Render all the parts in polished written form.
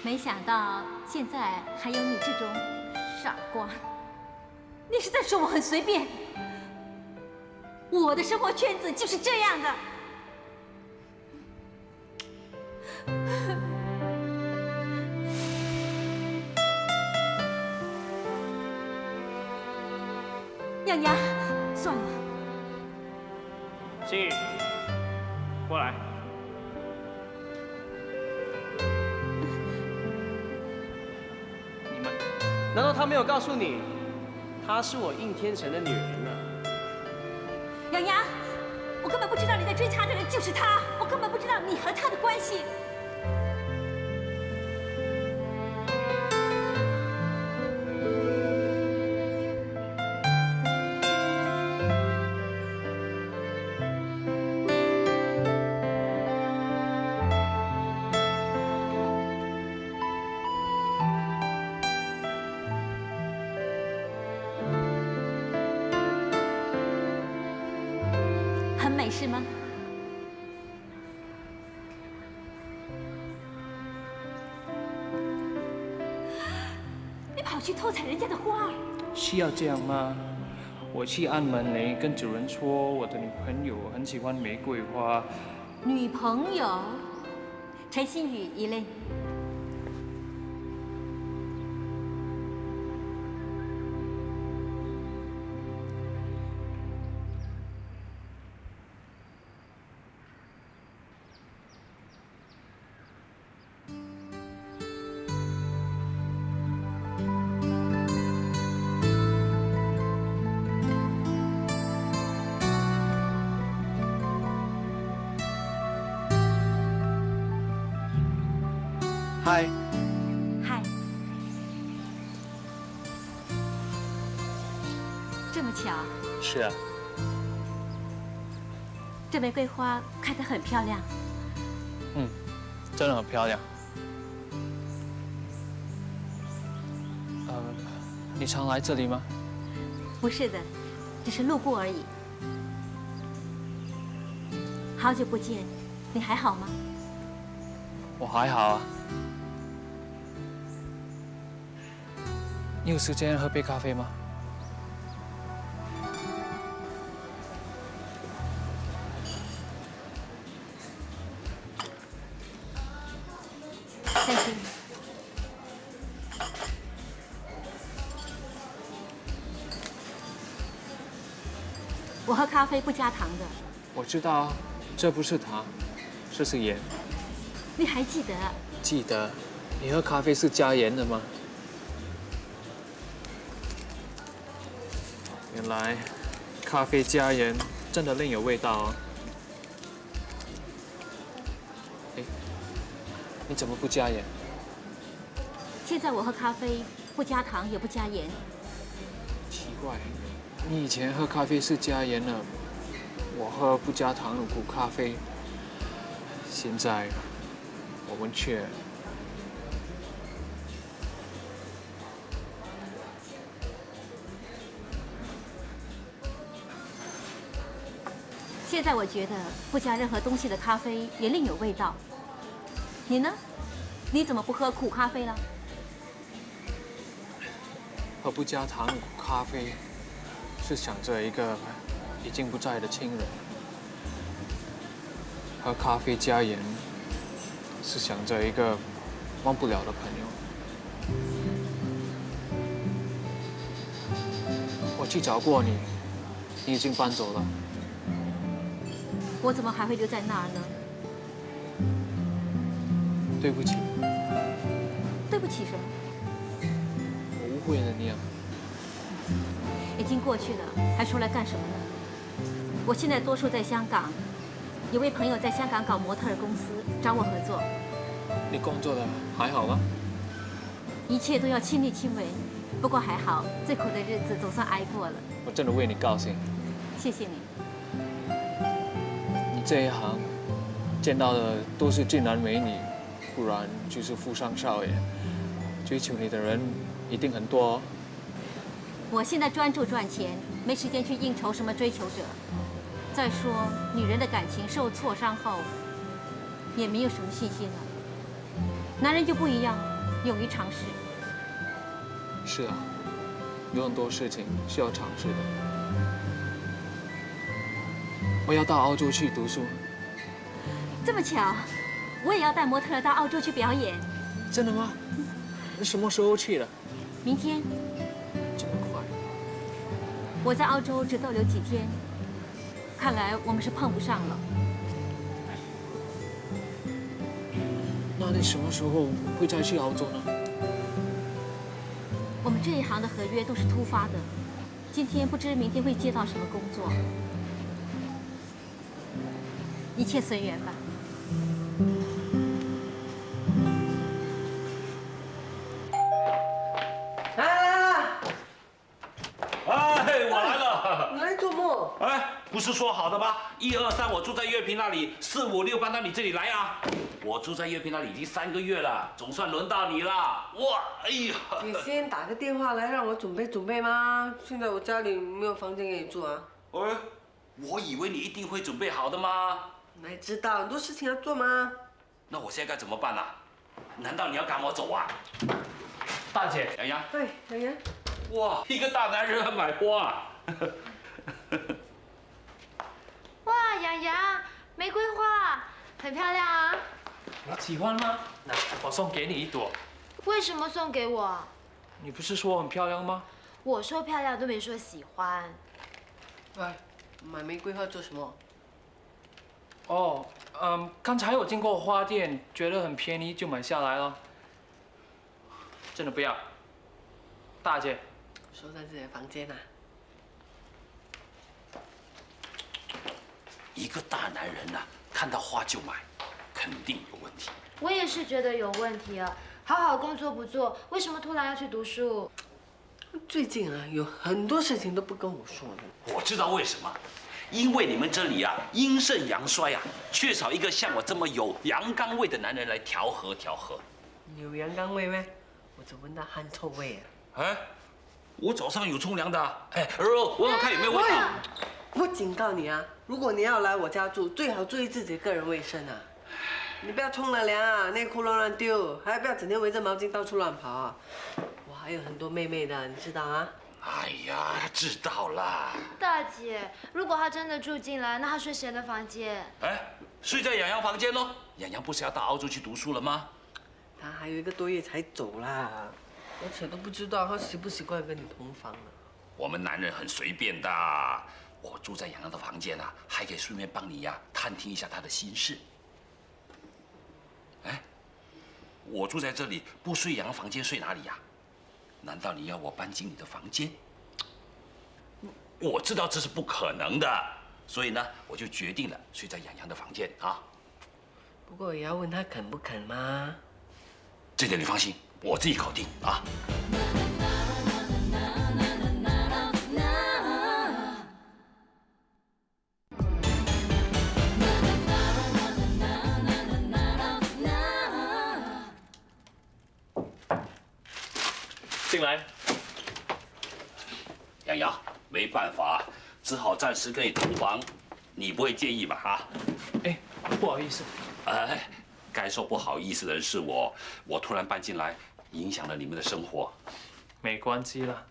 没想到现在还有你这种傻瓜。你是在说我很随便？我的生活圈子就是这样的。洋洋，算了。心雨，过来。你们，难道他没有告诉你，她是我应天成的女人呢？洋洋，我根本不知道你在追她的人就是他，我根本不知道你和他的关系。很美是吗？你跑去偷采人家的花儿？需要这样吗？我去按门铃，跟主人说我的女朋友很喜欢玫瑰花。女朋友？陈新宇一类。嗨，嗨，这么巧，是啊，这玫瑰花开得很漂亮。真的很漂亮。你常来这里吗？不是的，只是路过而已。好久不见，你还好吗？我还好啊。你有时间喝杯咖啡吗？谢谢你。我喝咖啡不加糖的。我知道啊，这不是糖，这是盐。你还记得？记得，你喝咖啡是加盐的吗？原来，咖啡加盐真的另有味道哦。哎，你怎么不加盐？现在我喝咖啡不加糖也不加盐。奇怪，你以前喝咖啡是加盐的，我喝不加糖的苦咖啡。现在，我们却……现在我觉得不加任何东西的咖啡也另有味道。你呢？你怎么不喝苦咖啡了？喝不加糖的苦咖啡，是想着一个已经不在的亲人；喝咖啡加盐，是想着一个忘不了的朋友。我去找过你，你已经搬走了。我怎么还会留在那儿呢？对不起，对不起什么？我误会了你啊。已经过去了，还说来干什么呢？我现在多数在香港，有位朋友在香港搞模特儿公司，找我合作。你工作的还好吗？一切都要亲力亲为，不过还好，最苦的日子总算挨过了。我真的为你高兴。谢谢你。你这一行见到的都是俊男美女，不然就是富商少爷。追求你的人一定很多哦。我现在专注赚钱，没时间去应酬什么追求者。再说，女人的感情受挫伤后，也没有什么信心了。男人就不一样，勇于尝试。是啊，有很多事情是要尝试的。我要到澳洲去读书。这么巧，我也要带模特儿到澳洲去表演。真的吗？你什么时候去的？明天。这么快？我在澳洲只逗留几天，看来我们是碰不上了。那你什么时候会再去澳洲呢？我们这一行的合约都是突发的，今天不知明天会接到什么工作，一切随缘吧。哎，我来了。你来做梦？哎，不是说好的吗？1、2、3，我住在月平那里；4、5、6搬到你这里来啊。我住在月平那里已经3个月了，总算轮到你了。哇，哎呀！你先打个电话来让我准备准备吗？现在我家里没有房间给你住啊。哎，我以为你一定会准备好的吗？哪知道很多事情要做吗？那我现在该怎么办啊？难道你要赶我走啊？大姐，洋洋，对，洋洋，哇，一个大男人还买花啊！哇，洋洋，玫瑰花很漂亮啊！你喜欢吗？那我送给你一朵。为什么送给我？你不是说很漂亮吗？我说漂亮都没说喜欢。喂，买玫瑰花做什么？哦，刚才我经过花店，觉得很便宜，就买下来了。真的不要，大姐。收在自己的房间啊。一个大男人呐、看到花就买，肯定有问题。我也是觉得有问题啊！好好工作不做，为什么突然要去读书？最近啊，有很多事情都不跟我说的。我知道为什么，因为你们这里啊阴盛阳衰啊，缺少一个像我这么有阳刚味的男人来调和调和。有阳刚味咩？我只闻到汗臭味啊。哎，我早上有冲凉的啊，哎，闻看有没有味道。我警告你啊，如果你要来我家住，最好注意自己的个人卫生啊。你不要冲了凉啊，内裤乱丢，还不要整天围着毛巾到处乱跑啊。我还有很多妹妹的，你知道啊？哎呀，知道啦。大姐，如果他真的住进来，那他睡谁的房间？哎，睡在洋洋房间喽。洋洋不是要到澳洲去读书了吗？他还有1个多月才走啦，而且都不知道他习不习惯跟你同房呢。我们男人很随便的。我住在洋洋的房间啊，还可以顺便帮你呀、探听一下他的心事。哎，我住在这里，不睡洋洋房间睡哪里呀？难道你要我搬进你的房间？我知道这是不可能的，所以呢，我就决定了睡在洋洋的房间啊。不过也要问他肯不肯嘛。这点你放心，我自己搞定啊。进来。洋洋，没办法，只好暂时跟你同房，你不会介意吧？哈？哎，不好意思。哎，该说不好意思的人是我，我突然搬进来，影响了你们的生活。没关系啦。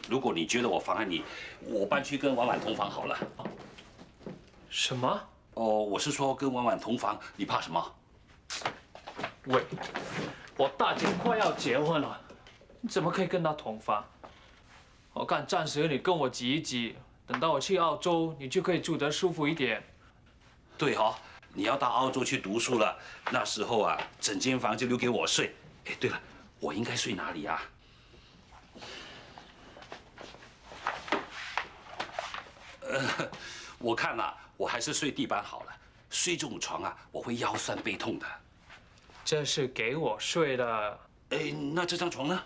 如果你觉得我妨碍你，我搬去跟婉婉同房好了。什么？哦，我是说跟婉婉同房，你怕什么？喂，我大姐快要结婚了，你怎么可以跟她同房？我看暂时你跟我挤一挤，等到我去澳洲，你就可以住得舒服一点。对哦，你要到澳洲去读书了，那时候啊，整间房就留给我睡。哎，对了，我应该睡哪里啊？我看啊，我还是睡地板好了。睡这种床啊，我会腰酸背痛的。这是给我睡的，哎，那这张床呢？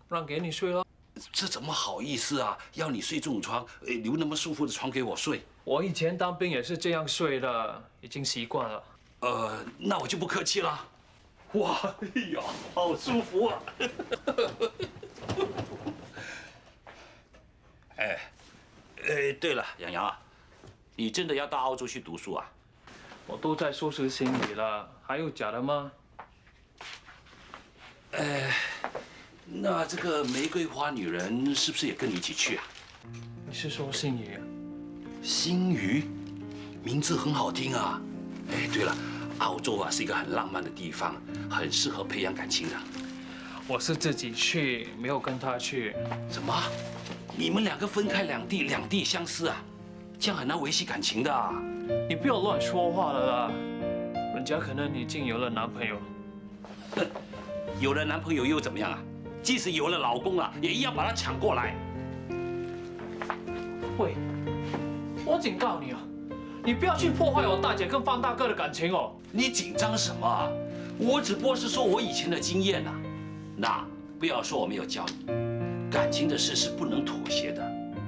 让给你睡了。这怎么好意思啊？要你睡这种床，留那么舒服的床给我睡。我以前当兵也是这样睡的，已经习惯了。那我就不客气了。哇，哎呀，好舒服啊！对了，洋洋啊，你真的要到澳洲去读书啊？我都在收拾行李了，还有假的吗？那这个玫瑰花女人是不是也跟你一起去啊？你是说心仪？星宇，名字很好听啊。哎，对了，澳洲啊是一个很浪漫的地方，很适合培养感情的。我是自己去，没有跟他去。什么？你们两个分开两地，两地相思啊？这样很难维系感情的啊。你不要乱说话了啦，人家可能已经有了男朋友。哼，有了男朋友又怎么样啊？即使有了老公啊，也一样把他抢过来。喂，我警告你啊，你不要去破坏我大姐跟方大哥的感情哦。你紧张什么啊？我只不过是说我以前的经验呐。那不要说我没有教你，感情的事是不能妥协的。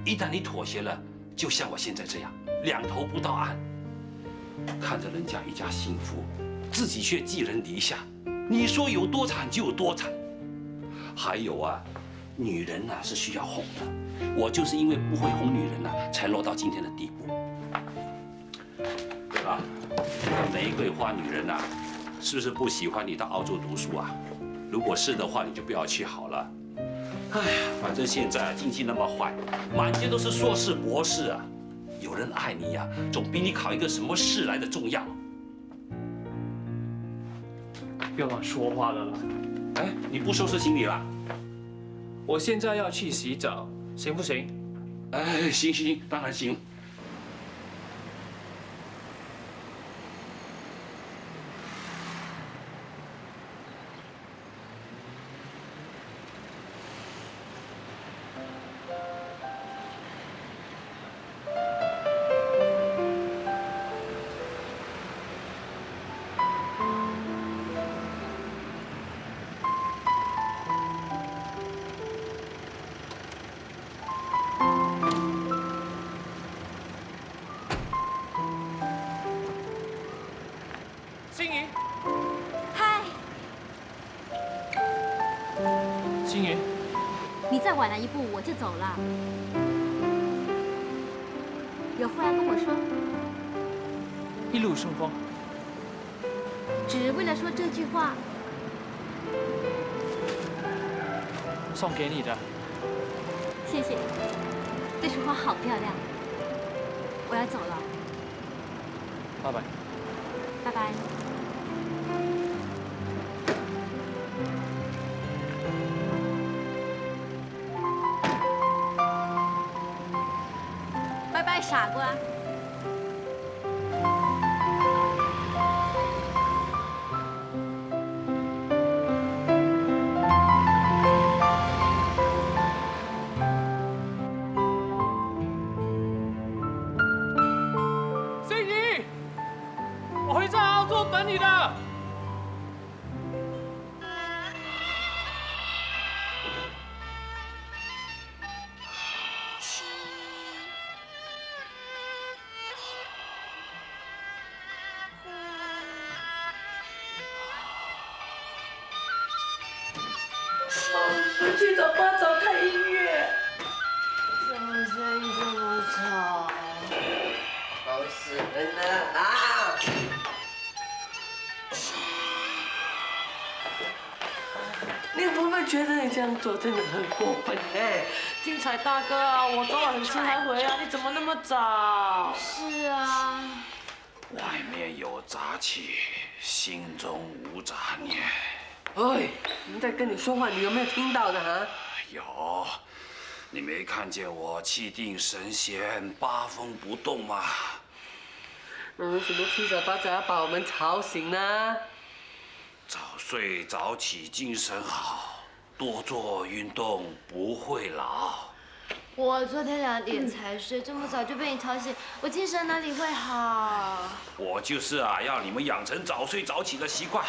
一旦你妥协了，就像我现在这样，两头不到岸，看着人家一家幸福，自己却寄人篱下，你说有多惨就有多惨。还有啊，女人呐是需要哄的，我就是因为不会哄女人呐，才落到今天的地步。对吧？玫瑰花女人呐，是不是不喜欢你到澳洲读书啊？如果是的话，你就不要去好了。哎呀，反正现在经济那么坏，满街都是硕士博士啊，有人爱你呀，总比你考一个什么试来的重要。不要乱说话了啦。哎，你不收拾行李了？我现在要去洗澡，行不行？哎，行行行，当然行。心怡，嗨，心怡，你再晚来一步我就走了。有话要跟我说，一路顺风。只为了说这句话。送给你的。谢谢，这束花好漂亮。我要走了，拜拜。拜拜。拜拜，傻瓜。心怡，我会在澳洲等你的。去找爸找看音乐。怎么声音这么吵？吵死人了啊！你会不会觉得你这样做真的很过分呢？金彩大哥啊，我昨晚很迟才回来，你怎么那么早？是啊，外面有杂气，心中无杂念。哎，人在跟你说话，你有没有听到的哈？有，你没看见我气定神闲、八风不动吗？那为什么七早八早要把我们吵醒呢？早睡早起精神好，多做运动不会老。我昨天2点才睡，这么早就被你吵醒，我精神哪里会好？我就是啊，要你们养成早睡早起的习惯。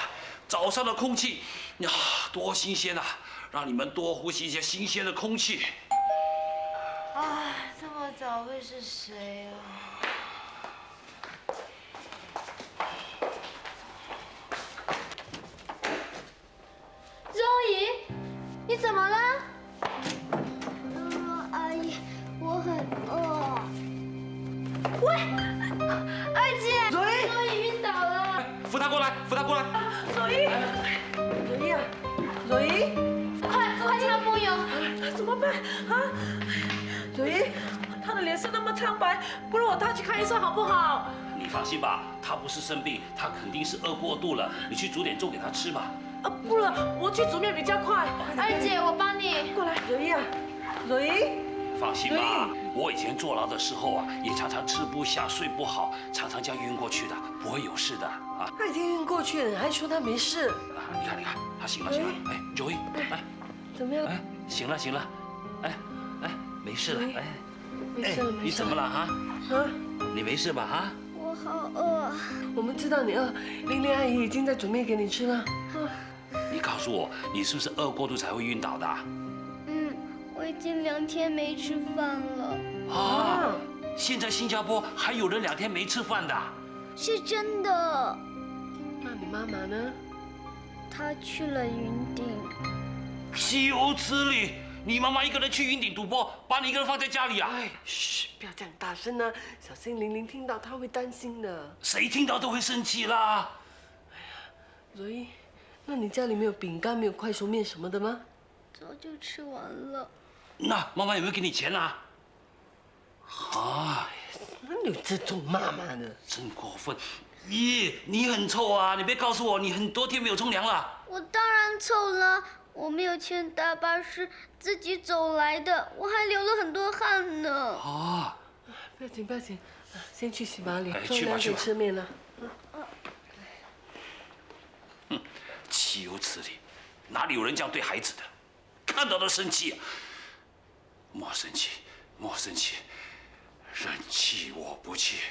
早上的空气呀，多新鲜啊！让你们多呼吸一些新鲜的空气。啊，这么早会是谁啊？周怡，你怎么了？阿姨，我很饿。喂，二姐，周怡，周怡晕倒了。扶他过来，扶他过来。周怡，周怡啊，周怡。色那么苍白，不如我带他去看医生好不好？你放心吧，他不是生病，他肯定是饿过度了。你去煮点粥给他吃吧。不了，我去煮面比较快。二姐，我帮你。过来，柔一啊，柔一。放心吧，我以前坐牢的时候啊，也常常吃不下、睡不好，常常这样晕过去的，不会有事的啊。他已经晕过去了，你还说他没事？你看，他醒了。哎，Joey，来，怎么样？哎，醒了。哎，没事了。哎，没事了，没事。你怎么了哈？啊？你没事吧？哈？我好饿。我们知道你饿，玲玲阿姨已经在准备给你吃了。你告诉我，你是不是饿过度才会晕倒的？我已经2天没吃饭了。啊！现在新加坡还有人2天没吃饭的？是真的。那你妈妈呢？她去了云顶。羞耻你！你妈妈一个人去云顶赌博，把你一个人放在家里啊？哎，嘘，不要这样大声啊，小心玲玲听到她会担心的。谁听到都会生气啦。柔一，那你家里没有饼干、没有快熟面什么的吗？早就吃完了。那妈妈有没有给你钱啊？啊，哪有这种妈妈的？真过分！咦，你很臭啊！你别告诉我你很多天没有冲凉了。我当然臭了，我没有钱搭巴士，自己走来的，我还流了很多汗呢。啊，不要紧，不要紧，先去洗把脸，哎冲凉点吃面了。哼，羞耻你！哪里有人这样对孩子的？看到都生气啊！莫生气，莫生气，人气我不气。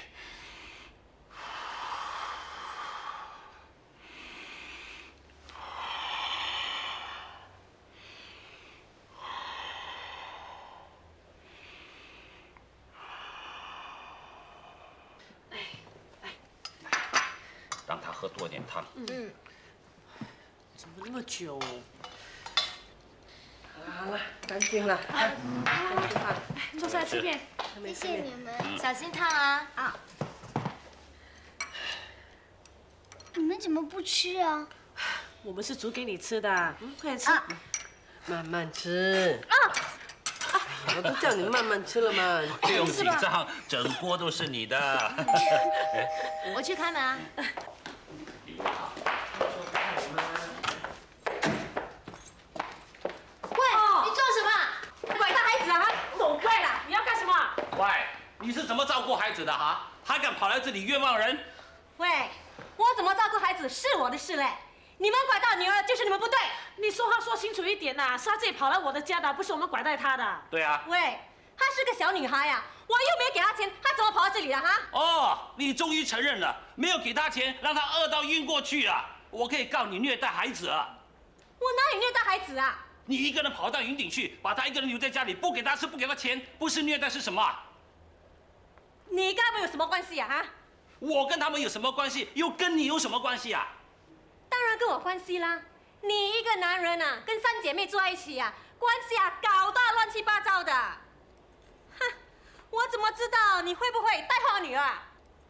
让他喝多点汤。怎么那么久？好了，干净了。坐下吃面。谢谢你们。小心烫啊！你们怎么不吃啊？我们是煮给你吃的，快点吃。慢慢吃。我都叫你慢慢吃了嘛。不用紧张，整锅都是你的。我去开门啊。喂，你做什么？拐他孩子啊！走开啦！你要干什么？喂，你是怎么照顾孩子的哈？还敢跑来这里冤枉人？喂，我怎么照顾孩子是我的事嘞，你们拐到女儿就是你们不对。你说话说清楚一点呐！是他自己跑来我的家的，不是我们拐带他的。对啊。喂，她是个小女孩呀，我又没有给她钱，她怎么跑到这里的哈？哦，你终于承认了，没有给他钱，让他饿到晕过去啊！我可以告你虐待孩子啊！我哪里虐待孩子啊？你一个人跑到云顶去，把他一个人留在家里，不给他吃，不给他钱，不是虐待是什么啊？你跟他们有什么关系啊？哈？我跟他们有什么关系？又跟你有什么关系啊？当然跟我关系啦！你一个男人啊，跟3姐妹住在一起啊，关系啊搞到乱七八糟的。哼，我怎么知道你会不会带坏我女儿啊？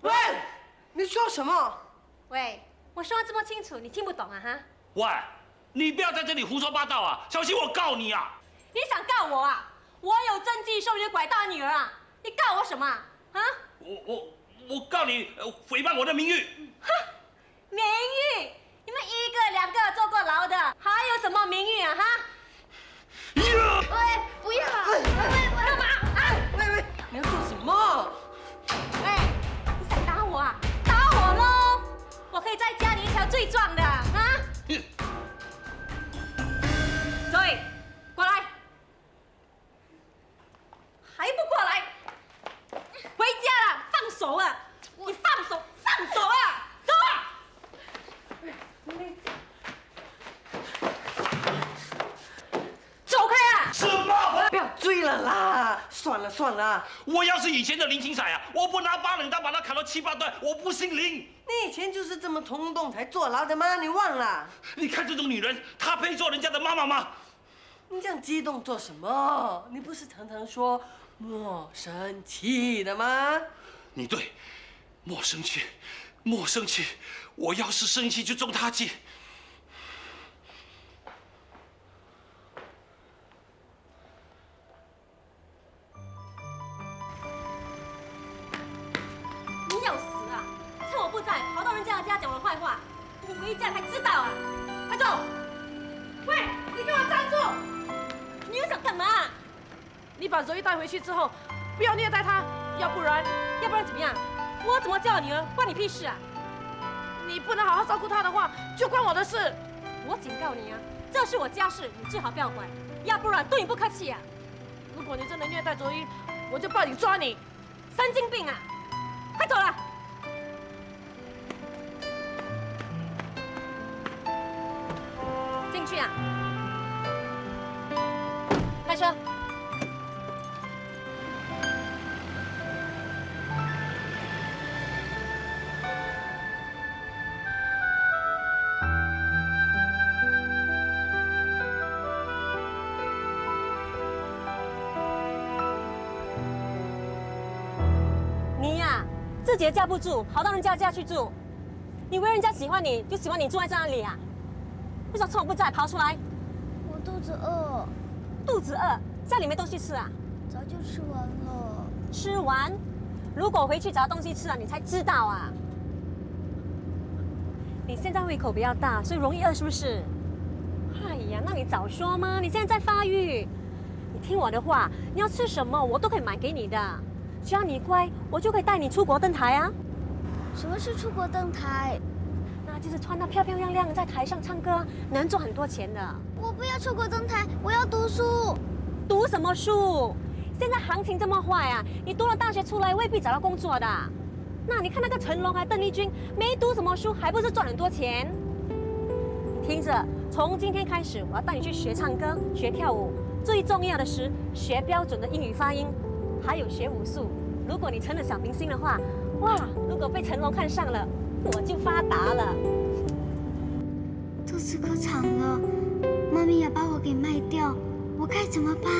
喂，你说什么？喂，我说的这么清楚，你听不懂啊？哈？喂，你不要在这里胡说八道啊！小心我告你啊！你想告我啊？我有证据说你拐带女儿啊！你告我什么啊？啊？我告你诽谤我的名誉。哼，名誉？你们1个2个坐过牢的，还有什么名誉啊？哈？喂，不要！干嘛？啊！喂，你要做什么？喂，你想打我啊？打我喽！我可以再加你一条罪状的啊！周颖，过来！还不过来？回家了，放手啊！你放手，放手啊！走啊！走开啊！什么？不要追了啦！算了。我要是以前的林青彩啊，我不拿8冷刀把他砍到7、8段，我不姓林。你以前就是这么冲动才坐牢的吗？你忘了？你看这种女人，她配做人家的妈妈吗？你这样激动做什么？你不是常常说莫生气的吗？你对，莫生气，莫生气。我要是生气就中他计。家才知道啊！快走！喂，你给我站住！你又想干嘛？你把Zoe带回去之后，不要虐待她，要不然怎么样？我怎么教女儿，关你屁事啊！你不能好好照顾她的话，就关我的事。我警告你啊，这是我家事，你最好不要管，要不然对你不客气啊！如果你真的虐待Zoe，我就报警抓你。神经病啊！快走了！进去啊！开车。你呀，自己的家不住，跑到人家家去住。你以为人家喜欢你，就喜欢你住在这里啊？为什么趁我不在跑出来？我肚子饿，肚子饿，家里没东西吃啊？早就吃完了。吃完？如果回去找东西吃了，你才知道啊！你现在胃口比较大，所以容易饿，是不是？哎呀，那你早说嘛！你现在在发育，你听我的话，你要吃什么我都可以买给你的。只要你乖，我就可以带你出国登台啊！什么是出国登台？那就是穿得漂漂亮亮，在台上唱歌，能赚很多钱的。我不要出国登台，我要读书。读什么书？现在行情这么坏啊，你读了大学出来未必找到工作的。那你看那个成龙还邓丽君，没读什么书，还不是赚很多钱？你听着，从今天开始，我要带你去学唱歌、学跳舞，最重要的是学标准的英语发音，还有学武术。如果你成了小明星的话，哇！如果被成龙看上了，我就发达了。肚子可惨了，妈咪要把我给卖掉，我该怎么办？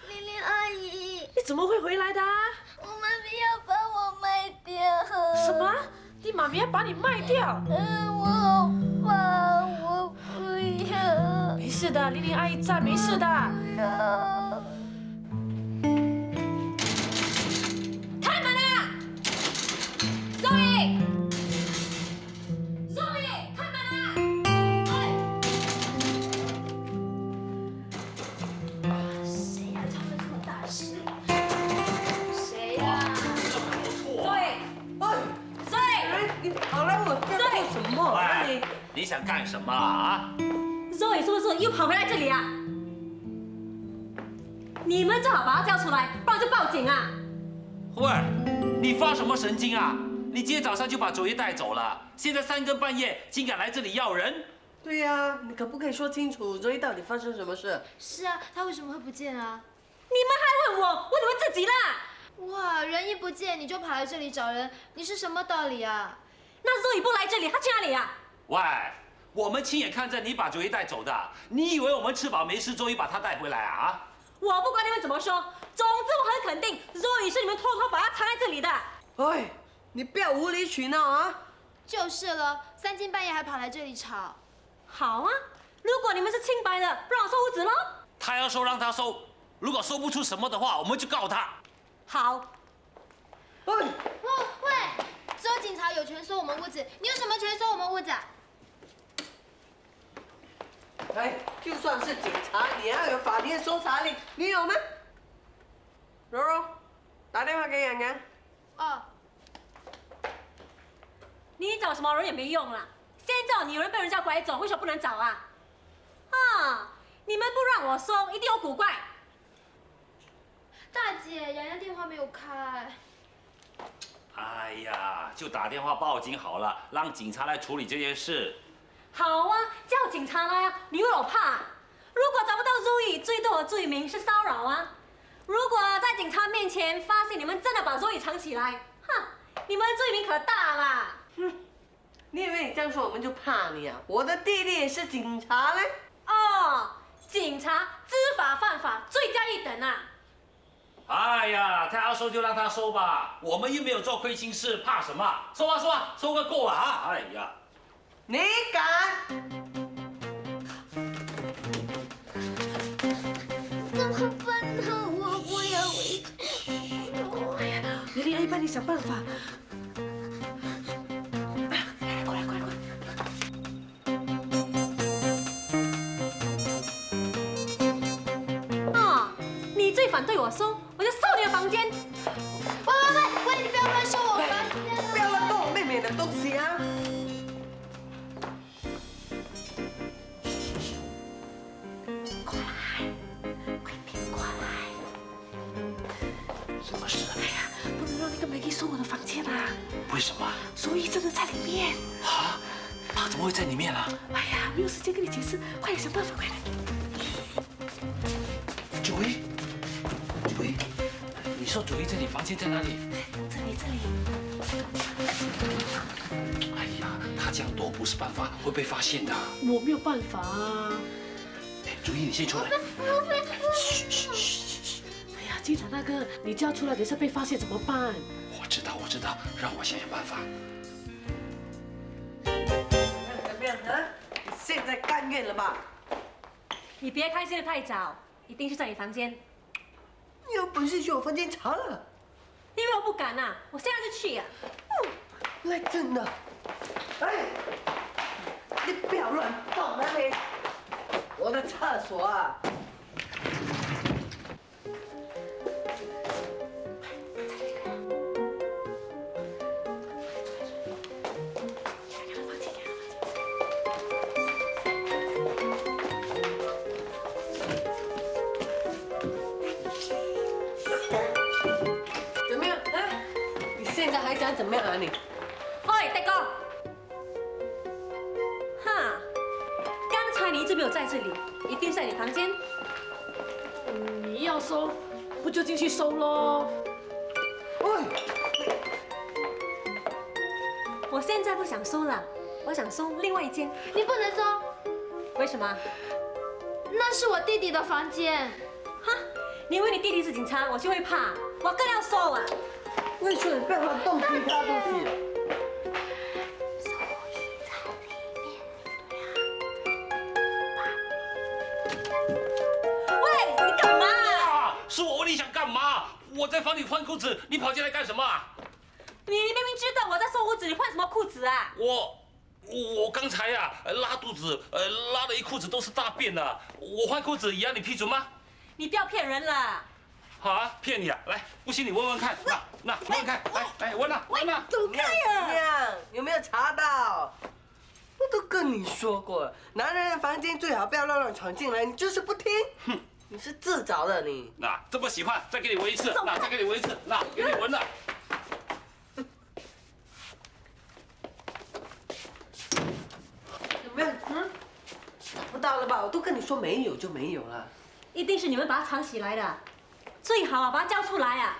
玲玲阿姨，你怎么会回来的啊？我妈咪要把我卖掉。什么？你妈咪要把你卖掉？我好怕，我不要。没事的，玲玲阿姨在，没事的。不要。开门啊！Zoe，开门啊！谁呀？唱得这么大声？谁呀Zoe，你跑来我家做什么？喂，你想干什么啊？ Zoe 是不是又跑回来这里啊？你们最好把他叫出来，不然就报警啊！喂，你发什么神经啊？你今天早上就把Zoe带走了，现在3更半夜竟敢来这里要人？对呀，你可不可以说清楚周一到底发生什么事？是啊，他为什么会不见啊？你们还问我，问你们自己啦！哇，人一不见你就跑来这里找人，你是什么道理啊？那周宇不来这里，他去哪里啊？喂，我们亲眼看着你把周一带走的，你以为我们吃饱没事，周一把他带回来啊？我不管你们怎么说，总之我很肯定，周宇是你们偷偷把他藏在这里的。哎，你不要无理取闹啊！就是了，3更半夜还跑来这里吵。好啊，如果你们是清白的，不让我收屋子喽。他要收让他收，如果收不出什么的话，我们就告他。好，喂，喂，只有警察有权搜我们屋子，你有什么权搜我们屋子啊？哎，就算是警察，你要有法庭搜查令，你有吗？柔柔，打电话给洋洋。哦，你找什么人也没用啦。现在找你有人被人家拐走，为什么不能找啊？啊，你们不让我搜，一定有古怪。大姐，洋洋电话没有开。哎呀，就打电话报警好了，让警察来处理这件事。好啊，叫警察来啊！你以为我怕？如果找不到Zoe，最多的罪名是骚扰啊。如果在警察面前发现你们真的把Zoe藏起来，哼，你们罪名可大啦！哼，你以为你这样说我们就怕你啊？我的弟弟也是警察嘞。哦，警察知法犯法，罪加一等啊！哎呀，他要收就让他收吧，我们又没有做亏心事，怕什么？收啊收啊，收个够了啊！哎呀，你敢？怎么办呢？我不要回去。丽丽阿姨帮你想办法。哦，你最反对我收，我就搜你的房间。喂，你不要乱说我房间了。不要乱动我妹妹的东西啊！什么事？不能让那个美丽搜我的房间啊！为什么？所以真的在里面。啊？他怎么会在里面啊？哎呀，没有时间跟你解释，快点想办法，快点。九一，九一，你说九一在你房间在哪里？这里。哎呀，他这样躲不是办法，会被发现的。我没有办法啊。哎，九一，你先出来。哎呀，经常那个，你叫出来，等一下被发现怎么办？我知道，让我想想办法。怎么样啊？你现在甘愿了吧？你别开心的太早，一定是在你房间。你有本事去我房间查了。因为我不敢啊，我现在就去啊。来真的。哎，你不要乱动啊你！我的厕所啊！怎么样？啊？你现在还想怎么样啊你？喂，大哥，哈，刚才你一直没有在这里，一定在你房间。你要搜，不就进去搜喽？喂，我现在不想收了，我想收另外一间。你不能搜，为什么？那是我弟弟的房间。哈，你以为你弟弟是警察，我就会怕？我更要收啊！我说你不要乱动其他东西。喂，你干嘛？啊！是我问你想干嘛？我在房里换裤子，你跑进来干什么啊？你明明知道我在收屋子，你换什么裤子啊？我刚才呀拉肚子，拉了一裤子都是大便啊！我换裤子也要你批准吗？你不要骗人了！好啊，骗你啊！来，不信你闻闻看，那闻闻看，来闻啊闻啊！走开怎么啊！样？有没有查到？我都跟你说过，男人的房间最好不要乱闯进来，你就是不听。哼，你是自找的你。那这么喜欢，再给你闻一次，那再给你闻一次，那给你闻了。怎么样？到了吧？我都跟你说没有就没有了。一定是你们把它藏起来的，最好啊，把它交出来啊！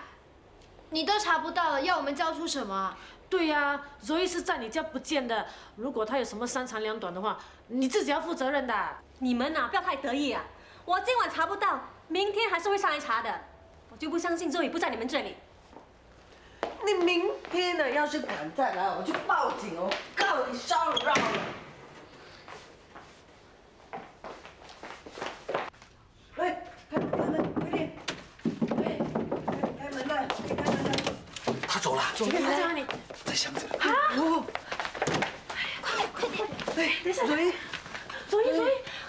你都查不到了，要我们交出什么？对呀，Zoe是在你家不见的。如果他有什么三长两短的话，你自己要负责任的。你们啊，不要太得意啊！我今晚查不到，明天还是会上来查的。我就不相信Zoe不在你们这里。你明天呢，要是敢再来，我就报警哦，告你骚扰了。喂，开门，快点！喂，开门了，开门了。他走了，走在哪里？在箱子里。哦，哎，Zoe，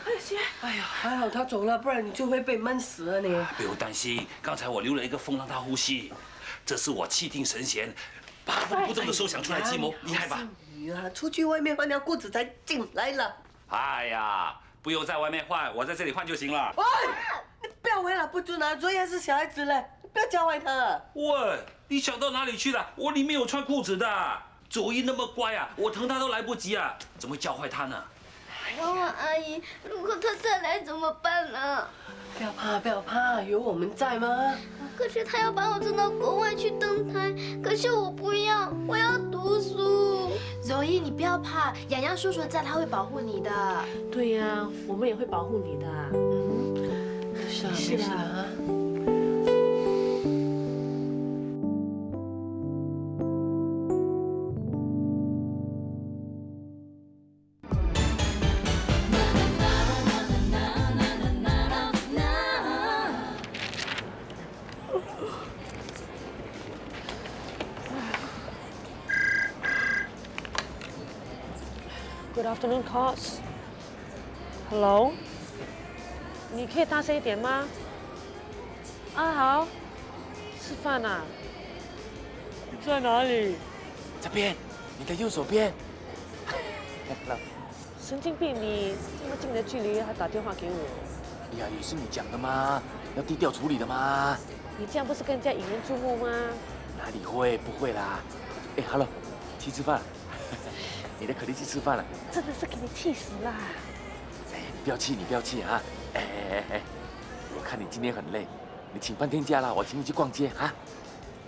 快起来！哎呀，还好他走了，不然你就会被闷死了你。不用担心，刚才我留了一个风让他呼吸，这是我气定神闲、八分不中的时候想出来计谋，厉害吧？女啊，出去外面换条裤子才进来了。哎呀，不用在外面换，我在这里换就行了。喂，你不要为了不准啊！昨天还是小孩子嘞，你不要教坏他。喂，你想到哪里去了？我里面有穿裤子的。周一那么乖啊，我疼他都来不及啊，怎么会教坏他呢？婉婉阿姨，如果他再来怎么办呢？不要怕，不要怕，有我们在吗？可是他要把我送到国外去登台，可是我不要，我要读书。Zoe，你不要怕，洋洋叔叔在，他会保护你的。对呀，我们也会保护你的。是啊，没事的啊。Good afternoon, Cots. Hello. 你可以大声一点吗？阿豪，吃饭啊？你在哪里？这边，你的右手边。神经病！你这么近的距离还打电话给我？哎呀，也是你讲的嘛，要低调处理的嘛。你这样不是更加引人注目吗？哪里会？不会啦。哎 ，Hello， 去吃饭。你的可丽去吃饭了。真的是给你气死啦！哎，你不要气，你不要气啊！哎，我看你今天很累，你请半天假啦，我请你去逛街啊。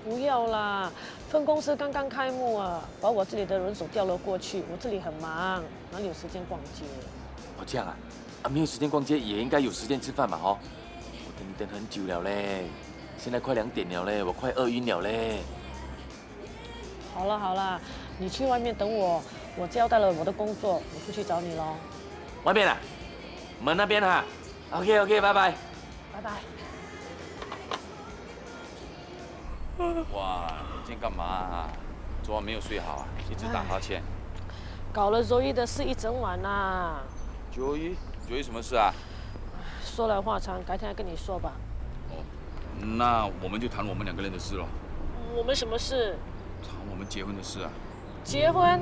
不要啦，分公司刚刚开幕啊，把我这里的人手调了过去，我这里很忙，哪里有时间逛街？哦，这样啊，啊，没有时间逛街，也应该有时间吃饭嘛，哦。我等你等很久了嘞，现在快2点了嘞，我快饿晕了嘞。好了，你去外面等我，我交代了我的工作，我出去找你喽。外面啊，门那边哈。OK， 拜拜。拜拜。哇，你今天干嘛啊？昨晚没有睡好啊，一直打哈欠。搞了Zoe的事一整晚呐。Joey 什么事啊？说来话长，改天再跟你说吧。哦，那我们就谈我们2个人的事咯。我们什么事？谈我们结婚的事啊。结婚？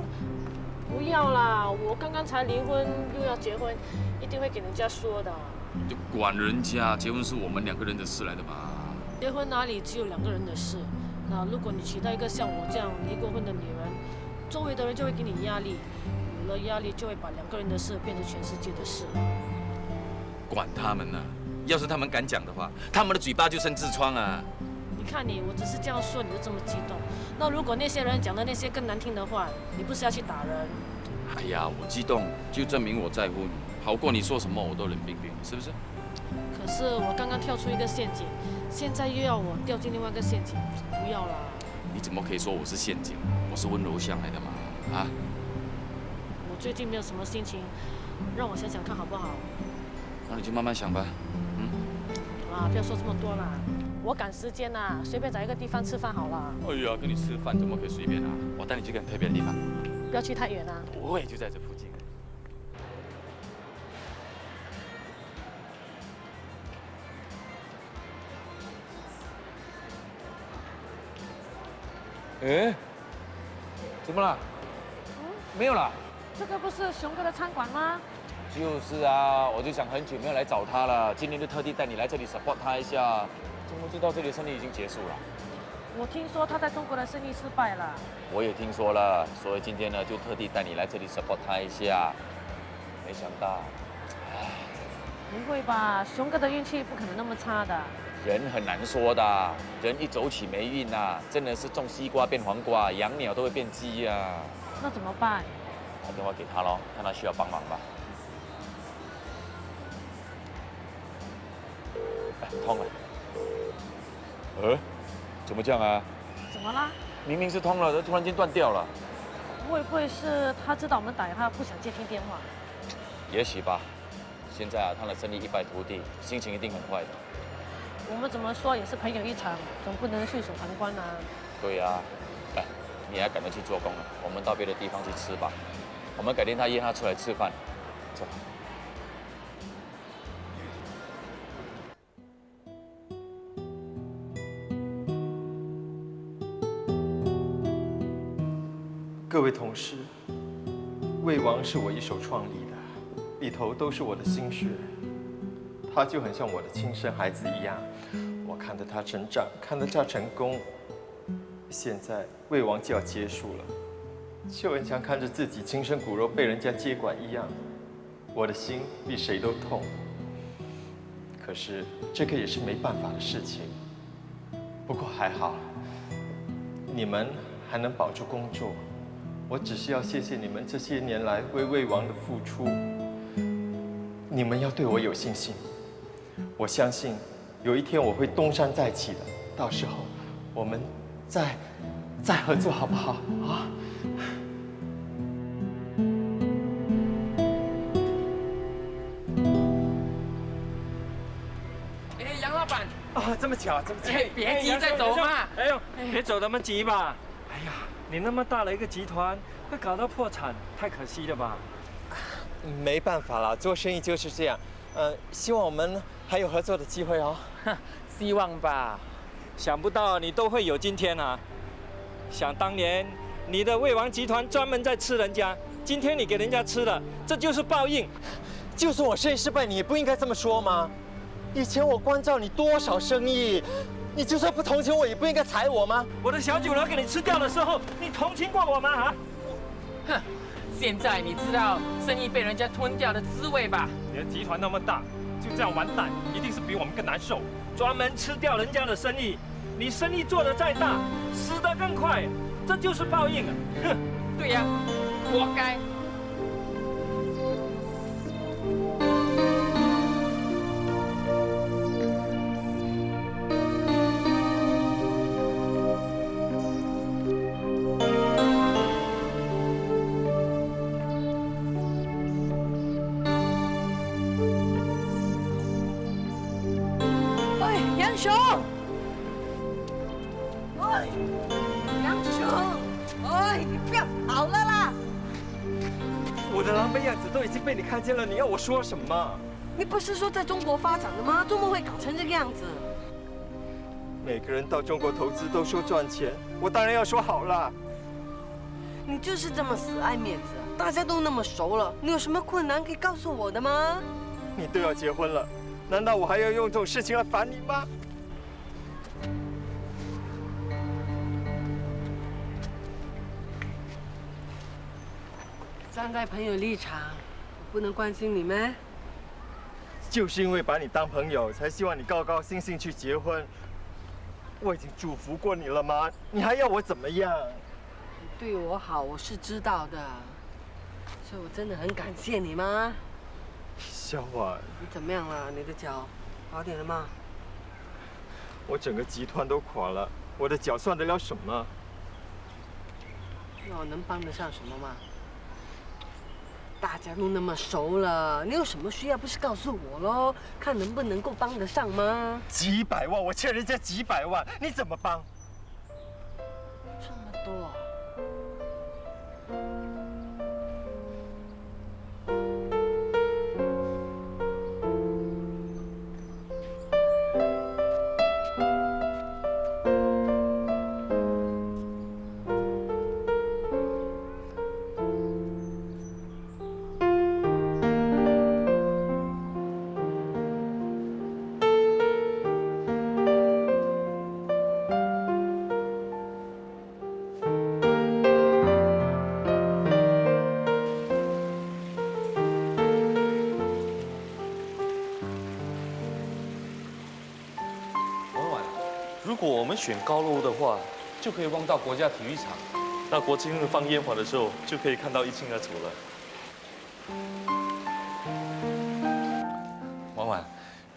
不要啦，我刚刚才离婚，又要结婚，一定会给人家说的。就管人家，结婚是我们2个人的事来的嘛。结婚哪里只有2个人的事？那如果你娶到一个像我这样离过婚的女人，周围的人就会给你压力，有了压力就会把2个人的事变成全世界的事。管他们呢，要是他们敢讲的话，他们的嘴巴就生痔疮啊。你看你，我只是这样说，你就这么激动。那如果那些人讲的那些更难听的话，你不是要去打人？哎呀，我激动就证明我在乎你，好过你说什么我都冷冰冰，是不是？可是我刚刚跳出一个陷阱，现在又要我掉进另外一个陷阱，不要啦！你怎么可以说我是陷阱？我是温柔乡来的嘛，啊？我最近没有什么心情，让我想想看好不好？那你就慢慢想吧，啊，不要说这么多啦，我赶时间啦，随便找一个地方吃饭好了。哎呀，跟你吃饭怎么可以随便啊？我带你去个很特别的地方。不要去太远啊。不会，就在这附近。哎，怎么了？没有了。这个不是熊哥的餐馆吗？就是啊，我就想很久没有来找他了，今天就特地带你来这里 support 他一下。怎么知道这里生意已经结束了？我听说他在中国的生意失败了。我也听说了，所以今天呢就特地带你来这里 support 他一下。没想到，唉。不会吧？熊哥的运气不可能那么差的。人很难说的，人一走起霉运啊，真的是种西瓜变黄瓜，养鸟都会变鸡啊。那怎么办？打电话给他咯，看他需要帮忙吧。哎，通了。怎么这样啊？怎么啦？明明是通了，突然间断掉了。会不会是他知道我们打他不想接听电话？也许吧。现在啊，他的生意一败涂地，心情一定很坏的。我们怎么说也是朋友一场，总不能袖手旁观啊。对呀，来，你还赶着去做工了，我们到别的地方去吃吧。我们改天约他出来吃饭，走。各位同事，魏王是我一手创立的，里头都是我的心血。他就很像我的亲生孩子一样，我看着他成长，看着他成功。现在魏王就要结束了，就很像看着自己亲生骨肉被人家接管一样，我的心比谁都痛。可是这个也是没办法的事情。不过还好，你们还能保住工作。我只是要谢谢你们这些年来为魏王的付出，你们要对我有信心。我相信有一天我会东山再起的，到时候我们再合作好不好啊？哎，杨老板啊，这么巧，这么巧！别急着走嘛！哎呦，别走那么急吧！哎呀，你那么大的一个集团，会搞到破产，太可惜了吧？没办法了，做生意就是这样。希望我们还有合作的机会哦。希望吧。想不到你都会有今天啊！想当年，你的魏王集团专门在吃人家，今天你给人家吃了，这就是报应。就算我生意失败，你也不应该这么说吗？以前我关照你多少生意，你就算不同情我，也不应该踩我吗？我的小酒楼给你吃掉的时候，你同情过我吗？啊？哼，现在你知道生意被人家吞掉的滋味吧？你的集团那么大，就这样完蛋，一定是比我们更难受。专门吃掉人家的生意，你生意做得再大，死得更快，这就是报应啊！哼，对呀，活该。杨雄，哎，杨雄，哎，你不要跑了啦！我的狼狈样子都已经被你看见了，你要我说什么？你不是说在中国发展的吗？怎么会搞成这个样子？每个人到中国投资都说赚钱，我当然要说好了。你就是这么死爱面子，大家都那么熟了，你有什么困难可以告诉我的吗？你都要结婚了，难道我还要用这种事情来烦你吗？站在朋友立场，我不能关心你们。就是因为把你当朋友，才希望你高高兴兴去结婚。我已经祝福过你了吗？你还要我怎么样？你对我好，我是知道的，所以我真的很感谢你吗？小婉，你怎么样了？你的脚好点了吗？我整个集团都垮了，我的脚算得了什么？那我能帮得上什么吗？大家都那么熟了，你有什么需要不是告诉我喽？看能不能够帮得上吗？几百万，我欠人家几百万，你怎么帮？这么多。如果我们选高楼的话，就可以望到国家体育场，那国庆日放烟花的时候，就可以看到一清二楚了。婉婉，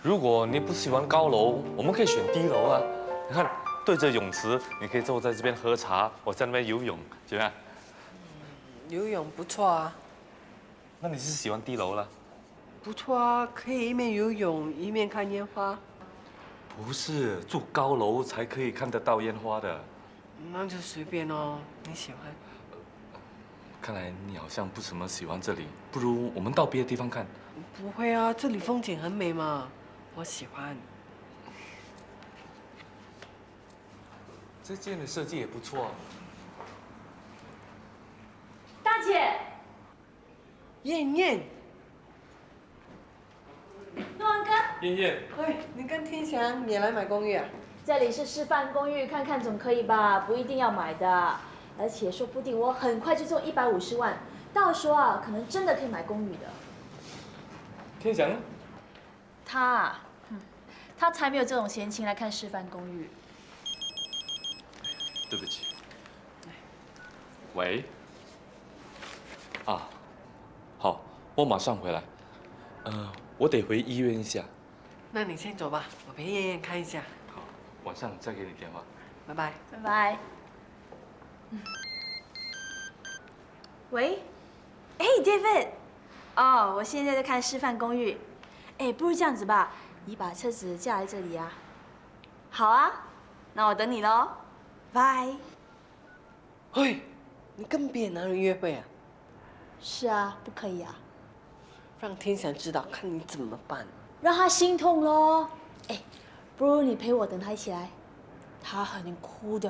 如果你不喜欢高楼，我们可以选低楼啊。你看，对着泳池，你可以坐在这边喝茶，我在那边游泳，怎么样？游泳不错啊。那你是喜欢低楼了？不错啊，可以一面游泳一面看烟花。不是，住高楼才可以看得到烟花的。那就随便哦，你喜欢。看来你好像不怎么喜欢这里，不如我们到别的地方看。不会啊，这里风景很美嘛，我喜欢。这件的设计也不错啊。大姐，燕燕，诺文哥，燕燕，喂，你跟天祥也来买公寓啊？这里是示范公寓，看看总可以吧？不一定要买的，而且说不定我很快就中150万，到时候啊，可能真的可以买公寓的。天祥呢？他才没有这种闲情来看示范公寓。对不起。喂。啊，好，我马上回来。我得回医院一下。那你先走吧，我陪燕燕看一下。好，晚上再给你电话。拜拜。拜拜。喂，哎 ，David， 哦，我现在在看示范公寓。哎，不如这样子吧，你把车子架在这里啊。好啊，那我等你喽，拜。喂，你跟别的男人约会啊？是啊，不可以啊。让天祥知道，看你怎么办。让他心痛咯。哎，不如你陪我等他一起来，他很哭的。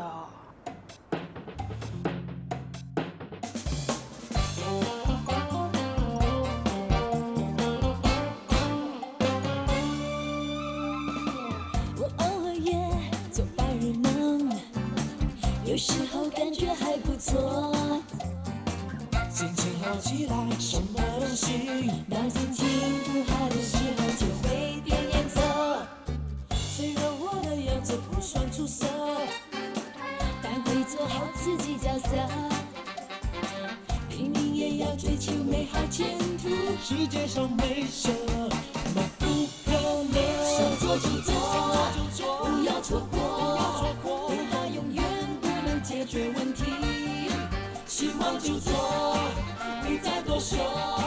我偶尔也做白日梦，有时候感觉还不错。心情好起来，什么都行。脑筋情不好的时候就会变颜色。虽然我的样子不算出色，但会做好自己角色。拼命也要追求美好前途，世界上没什么不可能。想做就做，不要错过，电话永远不能解决问题。希望就做，别再多说。